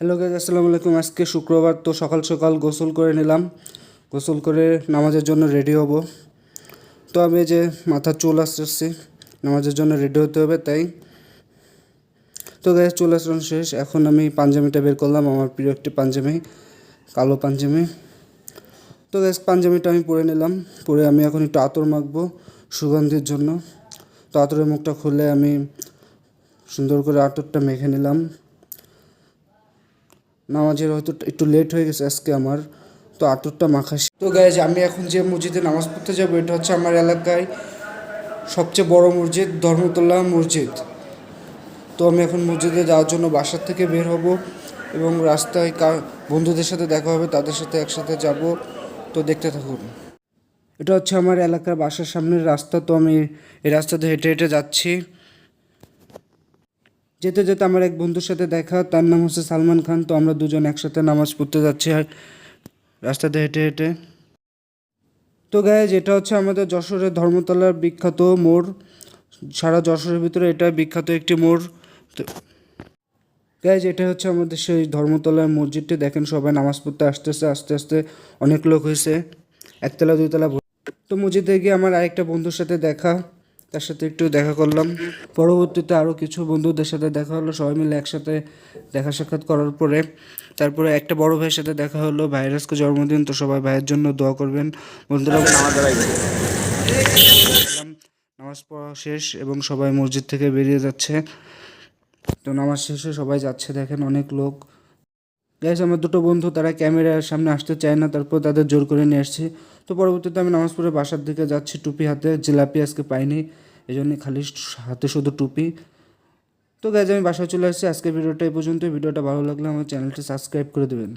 Hello guys, আসসালামু আলাইকুম। আজকে শুক্রবার, তো সকাল সকাল গোসল করে নিলাম। গোসল করে নামাজের জন্য রেডি হব। তো আমি যে মাথার চুল আসতেছি, নামাজের জন্য রেডি হতে হবে তাই। তো গাইজ চুল আসানো শেষ, এখন আমি পাঞ্জামিটা বের করলাম, আমার প্রিয় একটি পাঞ্জামি, কালো পাঞ্জামি। তো গাইজ পাঞ্জামিটা আমি পরে নিলাম, পরে আমি এখন একটু আতর মাখবো সুগন্ধির জন্য। তো আতরের মুখটা খুলে আমি সুন্দর করে আতরটা মেখে নিলাম। নামাজের হয়তো একটু লেট হয়ে গেছে আজকে আমার, তো আতরটা মাখা তো গাইজ আমি এখন যে মসজিদে নামাজ পড়তে যাবো, এটা হচ্ছে আমার এলাকায় সবচেয়ে বড় মসজিদ, ধর্মতলা মসজিদ। তো আমি এখন মসজিদে যাওয়ার জন্য বাসার থেকে বের হব এবং রাস্তায় বন্ধুদের সাথে দেখা হবে, তাদের সাথে একসাথে যাব। তো দেখতে থাকুন। এটা হচ্ছে আমার এলাকার বাসার সামনের রাস্তা। তো আমি এই রাস্তাতে হেঁটে হেঁটে যাচ্ছি। যেতে যেতে আমার এক বন্ধুর সাথে দেখা, তার নাম হচ্ছে সালমান খান। তো আমরা দুজন একসাথে নামাজ পড়তে যাচ্ছি রাস্তাতে হেঁটে হেঁটে। তো গাইজ এটা হচ্ছে আমাদের যশোরের ধর্মতলার বিখ্যাত মোড়। সারা যশোরের ভিতরে এটা বিখ্যাত একটি মোড়। তো গাইজ এটা হচ্ছে আমাদের সেই ধর্মতলার মসজিদটি। দেখেন সবাই নামাজ পড়তে আসতেছে, আস্তে আস্তে অনেক লোক হয়েছে, একতলা দুইতলা। তো মসজিদে গিয়ে আমার আরেকটা বন্ধুর সাথে দেখা, তার সাথে একটু দেখা করলাম। পরবর্তীতে আরও কিছু বন্ধুদের সাথে দেখা হলো, সবাই মিলে একসাথে দেখা সাক্ষাৎ করার পরে তারপরে একটা বড় ভাইয়ের সাথে দেখা হলো। ভাইয়ের আজকে জন্মদিন, তো সবাই ভাইয়ের জন্য দোয়া করবেন বন্ধুরা। নামাজ পড়া শেষ এবং সবাই মসজিদ থেকে বেরিয়ে যাচ্ছে। তো নামাজ শেষে সবাই যাচ্ছে, দেখেন অনেক লোক। গাইস আমার দুটো বন্ধু, তারা ক্যামেরার সামনে আসতে চায় না, তারপর তাদের জোর করে নিয়ে আসছি। তো পরবর্তীতে আমি নামাজ পড়ে বাসার দিকে যাচ্ছি টুপি হাতে। জিলাপি আজকে পাইনি, এই জন্যই খালি হাতে শুধু টুপি। তো গাইজ আমি বাসায় চলে আসছি। আজকে ভিডিওটা এই পর্যন্ত। ভিডিওটা ভালো লাগলে আমার চ্যানেলটি সাবস্ক্রাইব করে দেবেন।